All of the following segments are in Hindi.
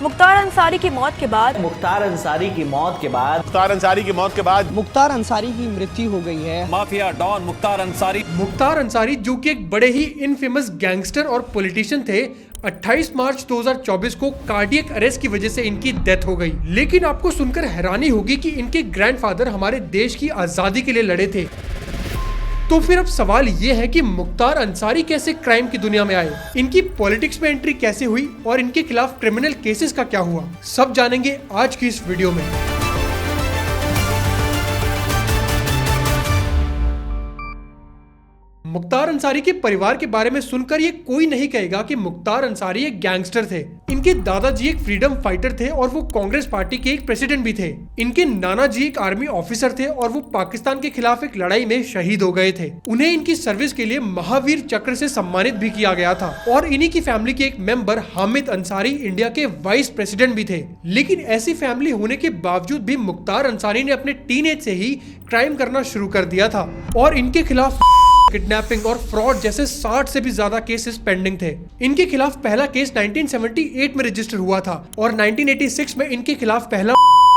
मुख्तार अंसारी की मौत के बाद मुख्तार अंसारी की मौत के बाद मुख्तार अंसारी की मौत के बाद मुख्तार अंसारी की मृत्यु हो गई है। माफिया डॉन मुख्तार अंसारी जो कि एक बड़े ही इनफेमस गैंगस्टर और पॉलिटिशियन थे, 28 मार्च 2024 को कार्डियक अरेस्ट की वजह से इनकी डेथ हो गई। लेकिन आपको सुनकर हैरानी होगी कि इनके ग्रैंडफादर हमारे देश की आजादी के लिए लड़े थे। तो फिर अब सवाल ये है कि मुख्तार अंसारी कैसे क्राइम की दुनिया में आए, इनकी पॉलिटिक्स में एंट्री कैसे हुई और इनके खिलाफ क्रिमिनल केसेस का क्या हुआ, सब जानेंगे आज की इस वीडियो में। मुख्तार अंसारी के परिवार के बारे में सुनकर ये कोई नहीं कहेगा कि मुख्तार अंसारी एक गैंगस्टर थे। इनके दादाजी एक फ्रीडम फाइटर थे और वो कांग्रेस पार्टी के एक प्रेसिडेंट भी थे। इनके नाना जी एक आर्मी ऑफिसर थे और वो पाकिस्तान के खिलाफ एक लड़ाई में शहीद हो गए थे। उन्हें इनकी सर्विस के लिए महावीर चक्र से सम्मानित भी किया गया था। और इन्हीं की फैमिली के एक मेंबर हामिद अंसारी इंडिया के वाइस प्रेसिडेंट भी थे। लेकिन ऐसी फैमिली होने के बावजूद भी मुख्तार अंसारी ने अपने टीनेज से ही क्राइम करना शुरू कर दिया था और इनके खिलाफ किडनैपिंग और फ्रॉड जैसे 60 से भी ज्यादा केसेस पेंडिंग थे। इनके खिलाफ पहला केस 1978 में रजिस्टर हुआ था और 1986 में इनके खिलाफ पहला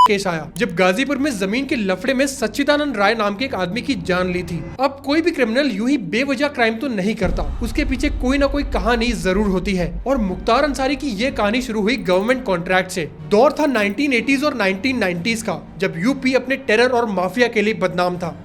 केस आया जब गाजीपुर में जमीन के लफड़े में सच्चिदानंद राय नाम के एक आदमी की जान ली थी। अब कोई भी क्रिमिनल यूं ही बेवजह क्राइम तो नहीं करता, उसके पीछे कोई ना कोई कहानी जरूर होती है। और मुख्तार अंसारी की ये कहानी शुरू हुई गवर्नमेंट कॉन्ट्रैक्ट से। दौर था 1980s और 1990s का, जब यूपी अपने टेरर और माफिया के लिए बदनाम था।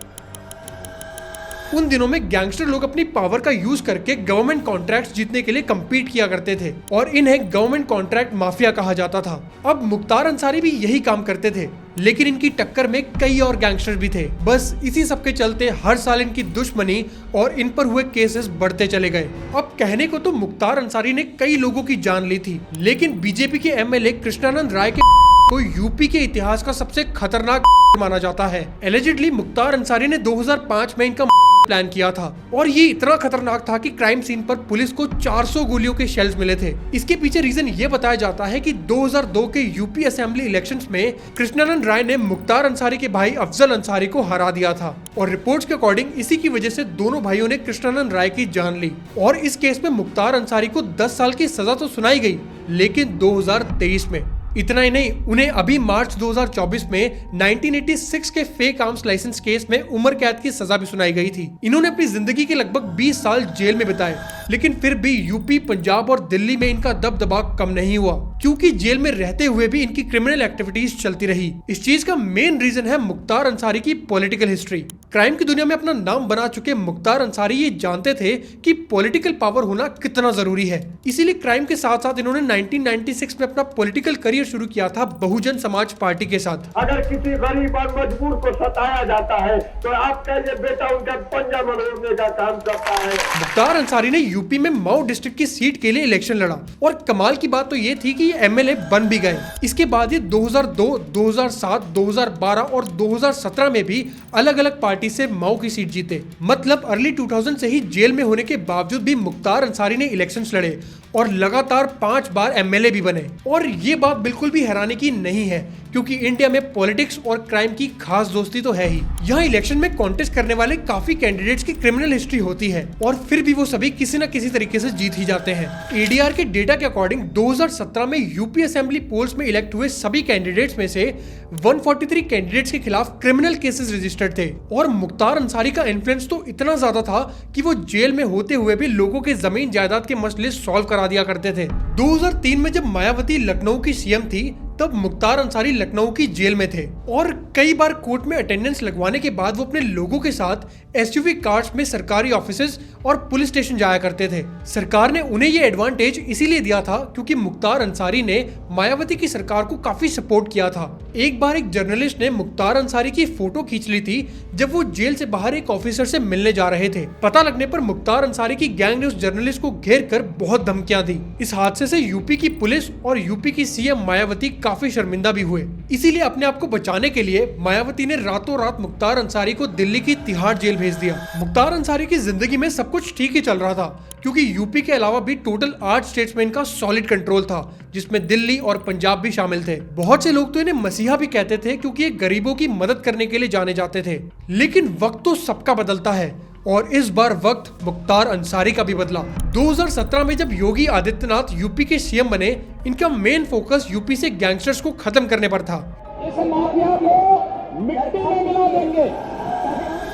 उन दिनों में गैंगस्टर लोग अपनी पावर का यूज करके गवर्नमेंट कॉन्ट्रैक्ट्स जीतने के लिए कम्पीट किया करते थे और इन्हें गवर्नमेंट कॉन्ट्रैक्ट माफिया कहा जाता था। अब मुख्तार अंसारी भी यही काम करते थे, लेकिन इनकी टक्कर में कई और गैंगस्टर भी थे। बस इसी सब के चलते हर साल इनकी दुश्मनी और इन पर हुए केसेस बढ़ते चले गए। अब कहने को तो मुख्तार अंसारी ने कई लोगों की जान ली थी, लेकिन बीजेपी के एमएलए कृष्णानंद राय के को यूपी के इतिहास का सबसे खतरनाक माना जाता है। एलिजिडली मुख्तार अंसारी ने 2005 में इनका प्लान किया था और ये इतना खतरनाक था कि क्राइम सीन पर पुलिस को 400 गोलियों के शेल्स मिले थे। इसके पीछे रीजन ये बताया जाता है कि 2002 के यूपी असेंबली इलेक्शंस में कृष्णानंद राय ने मुख्तार अंसारी के भाई अफजल अंसारी को हरा दिया था और रिपोर्ट्स के अकॉर्डिंग इसी की वजह से दोनों भाइयों ने कृष्णानंद राय की जान ली। और इस केस में मुख्तार अंसारी को 10 साल की सजा तो सुनाई गई, लेकिन 2023 में इतना ही नहीं, उन्हें अभी मार्च 2024 में 1986 के फेक आर्म्स लाइसेंस केस में उम्र कैद की सजा भी सुनाई गई थी। इन्होंने अपनी जिंदगी के लगभग 20 साल जेल में बिताए, लेकिन फिर भी यूपी, पंजाब और दिल्ली में इनका दबदबा कम नहीं हुआ, क्योंकि जेल में रहते हुए भी इनकी क्रिमिनल एक्टिविटीज चलती रही। इस चीज का मेन रीजन है मुख्तार अंसारी की पॉलिटिकल हिस्ट्री। क्राइम की दुनिया में अपना नाम बना चुके मुख्तार अंसारी ये जानते थे कि पॉलिटिकल पावर होना कितना जरूरी है। इसीलिए क्राइम के साथ साथ इन्होंने 1996 में अपना पॉलिटिकल करियर शुरू किया था बहुजन समाज पार्टी के साथ। अगर किसी गरीब और मजबूर को सताया जाता है तो आप कहिए बेटा उनका पंजा मरोड़ने का काम करता है। मुख्तार अंसारी ने यूपी में मऊ डिस्ट्रिक्ट की सीट के लिए इलेक्शन लड़ा और कमाल की बात तो ये थी कि ये एमएलए बन भी गए। इसके बाद ये 2002, 2007, 2012 और 2017 में भी अलग अलग पार्टी से मऊ की सीट जीते। मतलब अर्ली 2000 से ही जेल में होने के बावजूद भी मुख्तार अंसारी ने इलेक्शंस लड़े और लगातार 5 बार एमएलए भी बने। और ये बात बिल्कुल भी हैरानी की नहीं है, क्योंकि इंडिया में पॉलिटिक्स और क्राइम की खास दोस्ती तो है ही। यहाँ इलेक्शन में कॉन्टेस्ट करने वाले काफी कैंडिडेट्स की क्रिमिनल हिस्ट्री होती है और फिर भी वो सभी किसी न किसी तरीके से जीत ही जाते हैं। एडीआर के डेटा के अकॉर्डिंग 2017 में यूपी असेंबली पोल्स में इलेक्ट हुए सभी कैंडिडेट्स में से 143 कैंडिडेट्स के खिलाफ क्रिमिनल केसेस रजिस्टर्ड थे। और मुख्तार अंसारी का इन्फ्लुएंस तो इतना ज्यादा था कि वो जेल में होते हुए भी लोगों के जमीन जायदाद के मसले सॉल्व करा दिया करते थे। 2003 में जब मायावती लखनऊ की सीएम थी, तब मुख्तार अंसारी लखनऊ की जेल में थे और कई बार कोर्ट में अटेंडेंस लगवाने के बाद वो अपने लोगों के साथ एसयूवी कार्स में सरकारी ऑफिसेज और पुलिस स्टेशन जाया करते थे। सरकार ने उन्हें ये एडवांटेज इसीलिए दिया था क्योंकि मुख्तार अंसारी ने मायावती की सरकार को काफी सपोर्ट किया था। एक बार एक जर्नलिस्ट ने मुख्तार अंसारी की फोटो खींच ली थी जब वो जेल से बाहर एक ऑफिसर से मिलने जा रहे थे। पता लगने पर मुख्तार अंसारी की गैंग ने उस जर्नलिस्ट को घेर कर बहुत धमकियां दी। इस हादसे से यूपी की पुलिस और यूपी की सीएम मायावती काफी शर्मिंदा भी हुए। इसीलिए अपने आप को बचाने के लिए मायावती ने रातों रात मुख्तार अंसारी को दिल्ली की तिहाड़ जेल भेज दिया। मुख्तार अंसारी की जिंदगी में सब कुछ ठीक ही चल रहा था, क्योंकि यूपी के अलावा भी टोटल 8 स्टेट्स में इनका सॉलिड कंट्रोल था, जिसमें दिल्ली और पंजाब भी शामिल थे। बहुत से लोग तो इन्हें मसीहा भी कहते थे, क्योंकि ये गरीबों की मदद करने के लिए जाने जाते थे। लेकिन वक्त तो सबका बदलता है और इस बार वक्त मुख्तार अंसारी का भी बदला। 2017 में जब योगी आदित्यनाथ यूपी के सीएम बने, इनका मेन फोकस यूपी से गैंगस्टर्स को खत्म करने पर था। इस माफिया को मिट्टी में मिला देंगे।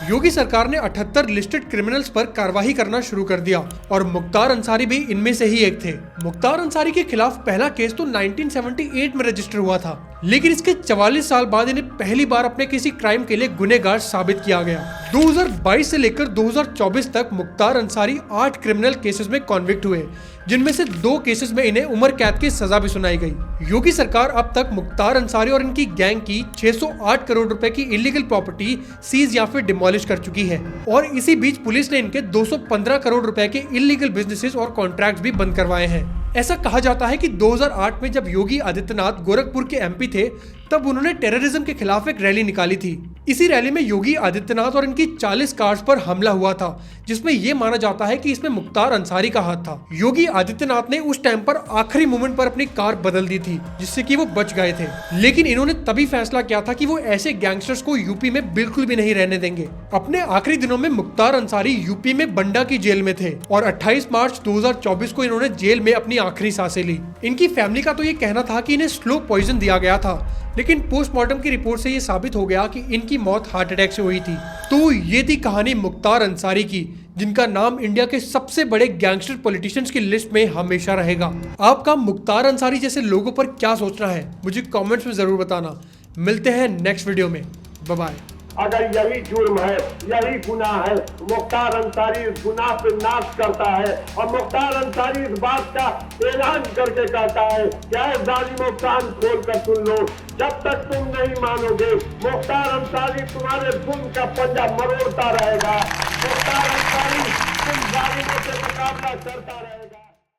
योगी सरकार ने 78 लिस्टेड क्रिमिनल्स पर कार्रवाई करना शुरू कर दिया और मुख्तार अंसारी भी इनमें से ही एक थे। मुख्तार अंसारी के खिलाफ पहला केस तो 1978 में रजिस्टर हुआ था, लेकिन इसके 44 साल बाद इन्हें पहली बार अपने किसी क्राइम के लिए गुनहगार साबित किया गया। 2022 से लेकर 2024 तक मुख्तार अंसारी 8 क्रिमिनल केसेस में कॉन्विक्ट हुए, जिनमें से 2 केसेस में इन्हें उम्र कैद की सजा भी सुनाई गई। योगी सरकार अब तक मुख्तार अंसारी और इनकी गैंग की 608 करोड़ रुपए की इलीगल प्रॉपर्टी सीज या फिर डिमोलिश कर चुकी है और इसी बीच पुलिस ने इनके 215 करोड़ रुपए के इलीगल बिजनेसेस और कॉन्ट्रैक्ट्स भी बंद करवाए हैं। ऐसा कहा जाता है कि 2008 में जब योगी आदित्यनाथ गोरखपुर के एमपी थे, तब उन्होंने टेररिज्म के खिलाफ एक रैली निकाली थी। इसी रैली में योगी आदित्यनाथ और इनकी 40 कार्स पर हमला हुआ था, जिसमें यह माना जाता है कि इसमें मुख्तार अंसारी का हाथ था। योगी आदित्यनाथ ने उस टाइम पर आखिरी मोमेंट पर अपनी कार बदल दी थी, जिससे कि वो बच गए थे, लेकिन इन्होंने तभी फैसला किया था कि वो ऐसे गैंगस्टर्स को यूपी में बिल्कुल भी नहीं रहने देंगे। अपने आखिरी दिनों में मुख्तार अंसारी यूपी में बंडा की जेल में थे और 28 मार्च 2024 को इन्होंने जेल में अपनी आखिरी सांसें ली। इनकी फैमिली का तो ये कहना था कि इन्हें स्लो पॉइजन दिया गया था, लेकिन पोस्टमार्टम की रिपोर्ट से ये साबित हो गया कि इनकी मौत हार्ट अटैक से हुई थी। तो ये थी कहानी मुख्तार अंसारी की, जिनका नाम इंडिया के सबसे बड़े गैंगस्टर पॉलिटिशियंस की लिस्ट में हमेशा रहेगा। आपका मुख्तार अंसारी जैसे लोगों पर क्या सोचना है, मुझे कमेंट्स में जरूर बताना। मिलते हैं नेक्स्ट वीडियो में। Bye bye. अगर यही जुर्म है, यही गुनाह है, मुख्तार अंसारी इस गुनाह पे नाश करता है और मुख्तार अंसारी इस बात का ऐलान करके कहता है क्या जालिमों कान खोल कर सुन लो, जब तक तुम नहीं मानोगे मुख्तार अंसारी तुम्हारे जुर्म का पंजा मरोड़ता रहेगा। मुख्तार अंसारी तुम जालिमों से मुकाबला करता रहेगा।